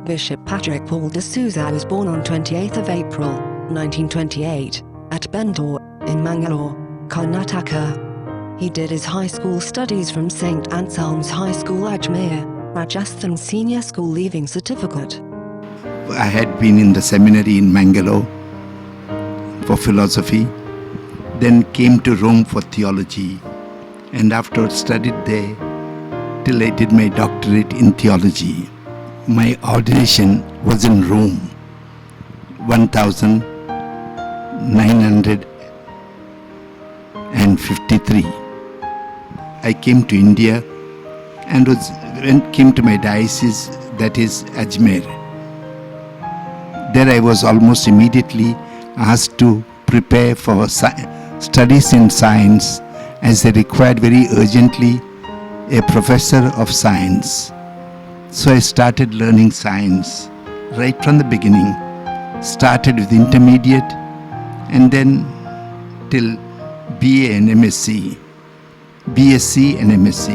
Bishop Patrick Paul de Souza was born on 28 April, 1928, at Bendur, in Mangalore, Karnataka. He did his high school studies from St. Anselm's High School, Ajmer, Rajasthan Senior School Leaving Certificate. I had been in the seminary in Mangalore for philosophy, then came to Rome for theology, and afterwards studied there till I did my doctorate in theology. My ordination was in Rome, 1953. I came to India and came to my diocese, that is Ajmer. There I was almost immediately asked to prepare for studies in science, as they required very urgently a professor of science. So I started learning science right from the beginning. Started with intermediate and then till BA and MSc, BSc and MSc.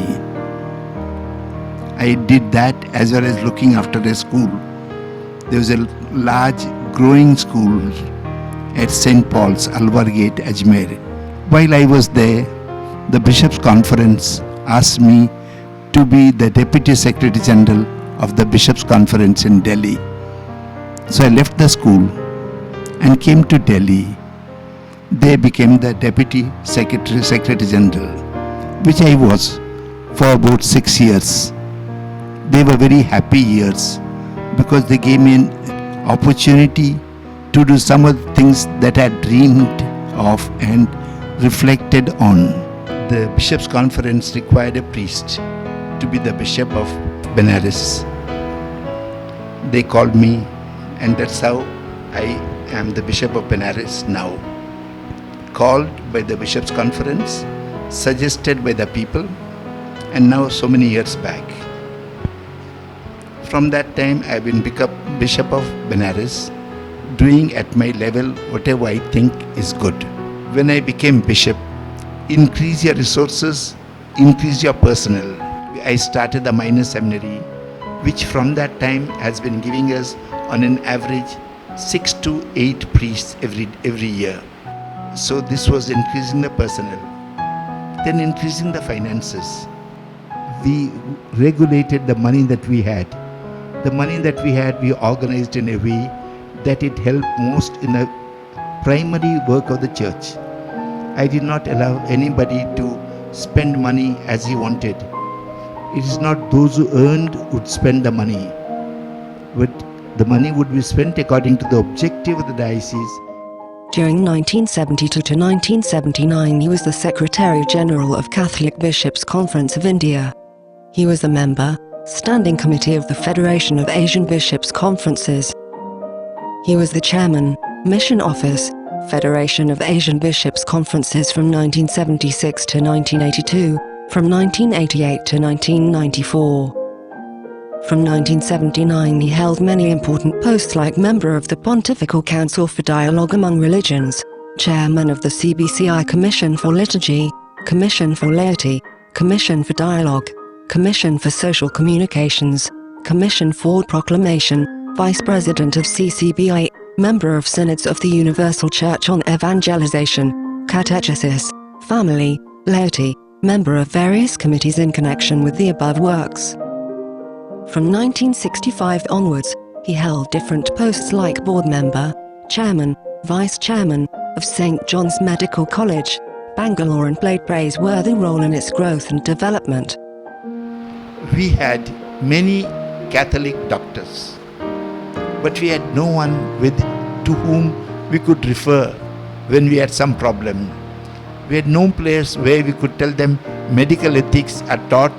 I did that as well as looking after a school. There was a large growing school at St. Paul's, Alwar Gate, Ajmer. While I was there, the Bishops' Conference asked me to be the Deputy Secretary General of the Bishops' Conference in Delhi. So I left the school and came to Delhi. They became the Deputy Secretary General, which I was for about 6 years. They were very happy years because they gave me an opportunity to do some of the things that I dreamed of and reflected on. The Bishops' Conference required a priest to be the Bishop of Benares. They called me, and that's how I am the Bishop of Benares now. Called by the Bishops' Conference, suggested by the people, and now so many years back. From that time, I've been Bishop of Benares, doing at my level whatever I think is good. When I became bishop, increase your resources, increase your personnel. I started the minor seminary, which from that time has been giving us on an average 6 to 8 priests every year. So this was increasing the personnel. Then increasing the finances. We regulated the money that we had. The money that we had, we organized in a way that it helped most in the primary work of the church. I did not allow anybody to spend money as he wanted. It is not those who earned would spend the money, but the money would be spent according to the objective of the diocese. During 1972 to 1979, he was the Secretary General of Catholic Bishops' Conference of India. He was a member, Standing Committee of the Federation of Asian Bishops' Conferences. He was the Chairman, Mission Office, Federation of Asian Bishops' Conferences from 1976 to 1982, from 1988 to 1994. From 1979 he held many important posts like member of the Pontifical Council for Dialogue Among Religions, Chairman of the CBCI Commission for Liturgy, Commission for Laity, Commission for Dialogue, Commission for Social Communications, Commission for Proclamation, Vice President of CCBI, Member of Synods of the Universal Church on Evangelization, Catechesis, Family, Laity, Member of various committees in connection with the above works. From 1965 onwards, he held different posts like board member, chairman, vice chairman, of St. John's Medical College, Bangalore, and played praiseworthy role in its growth and development. We had many Catholic doctors, but we had no one to whom we could refer when we had some problem. We had no place where we could tell them medical ethics are taught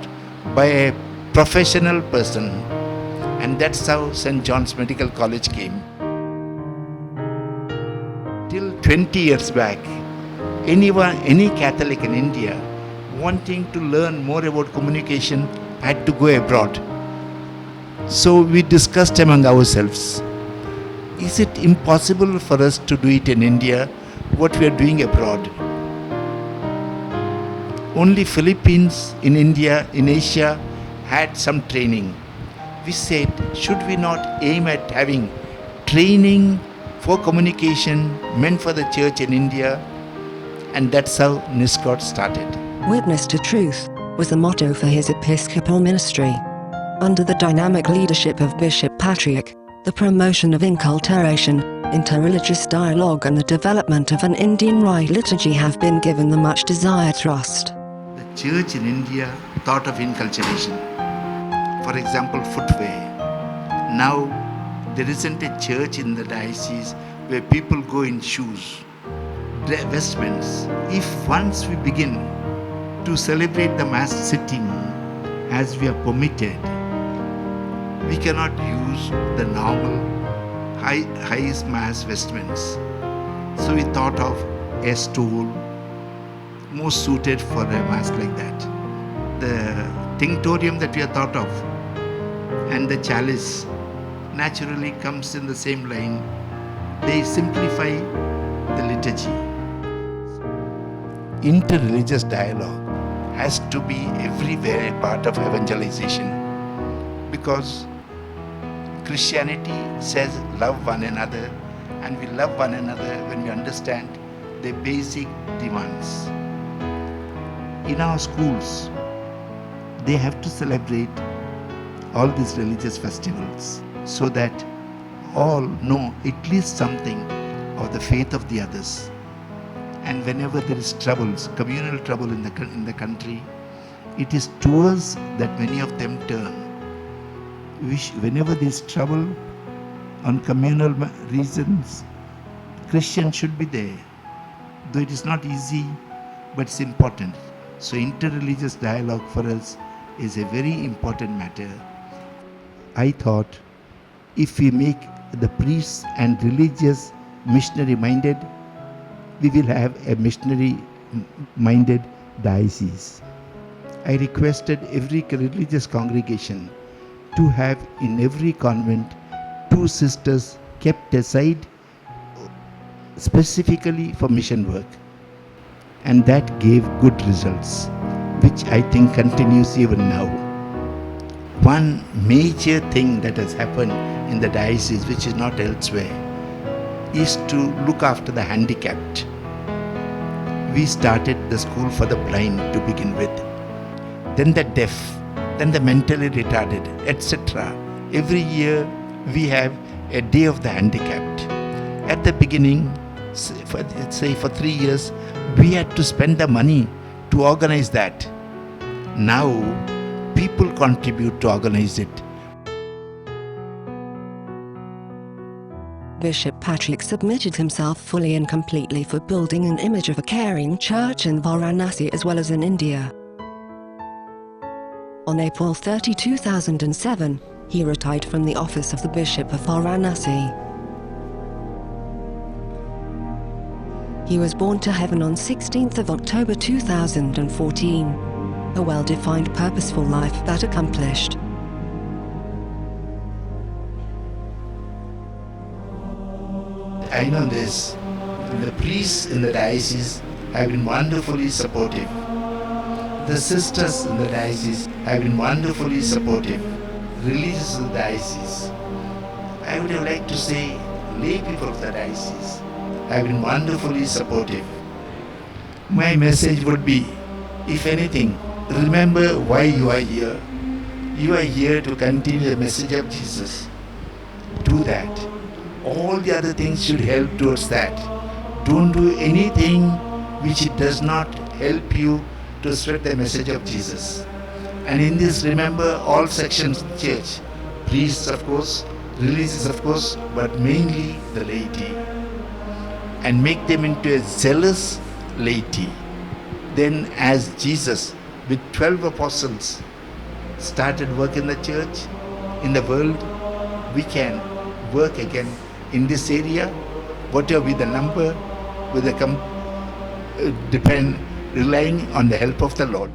by a professional person, and that's how St. John's Medical College came. Till 20 years back, any Catholic in India wanting to learn more about communication had to go abroad. So we discussed among ourselves, is it impossible for us to do it in India what we are doing abroad? Only Philippines in India, in Asia, had some training. we said, should we not aim at having training for communication meant for the church in India? And that's how NISCOT started. Witness to Truth was the motto for his Episcopal ministry. Under the dynamic leadership of Bishop Patrick, the promotion of inculturation, interreligious dialogue and the development of an Indian rite liturgy have been given the much desired thrust. The church in India thought of inculturation. For example, footwear. Now, there isn't a church in the diocese where people go in shoes, vestments. If once we begin to celebrate the Mass sitting as we are permitted, we cannot use the normal highest Mass vestments. So we thought of a stool most suited for a Mass like that. The tinctorium that we have thought of and the chalice naturally comes in the same line. They simplify the liturgy. Interreligious dialogue has to be everywhere a part of evangelization, because Christianity says love one another, and we love one another when we understand their basic demands. In our schools, they have to celebrate all these religious festivals so that all know at least something of the faith of the others. And whenever there is troubles, communal trouble in the country, it is to us that many of them turn. Whenever there is trouble on communal reasons, Christians should be there. Though it is not easy, but it's important. So interreligious dialogue for us is a very important matter. I thought if we make the priests and religious missionary minded, we will have a missionary minded diocese. I requested every religious congregation to have in every convent 2 sisters kept aside specifically for mission work. And that gave good results, which I think continues even now. One major thing that has happened in the diocese, which is not elsewhere, is to look after the handicapped. We started the school for the blind to begin with, then the deaf, then the mentally retarded, etc. Every year we have a day of the handicapped. At the beginning, for 3 years, we had to spend the money to organize that. Now, people contribute to organize it. Bishop Patrick submitted himself fully and completely for building an image of a caring church in Varanasi as well as in India. On April 30, 2007, he retired from the office of the Bishop of Varanasi. He was born to heaven on 16th of October 2014. A well-defined, purposeful life that accomplished. I know this. The priests in the diocese have been wonderfully supportive. The sisters in the diocese have been wonderfully supportive. Religious in the diocese. I would have liked to say lay people of the diocese have been wonderfully supportive. My message would be, if anything, remember why you are here. You are here to continue the message of Jesus. Do that. All the other things should help towards that. Don't do anything which it does not help you to spread the message of Jesus. And in this, remember all sections of the church. Priests, of course, religious, of course, but mainly the laity. And make them into a zealous laity. Then as Jesus with 12 apostles started work in the church, in the world, we can work again in this area, whatever be the number, with the relying on the help of the Lord.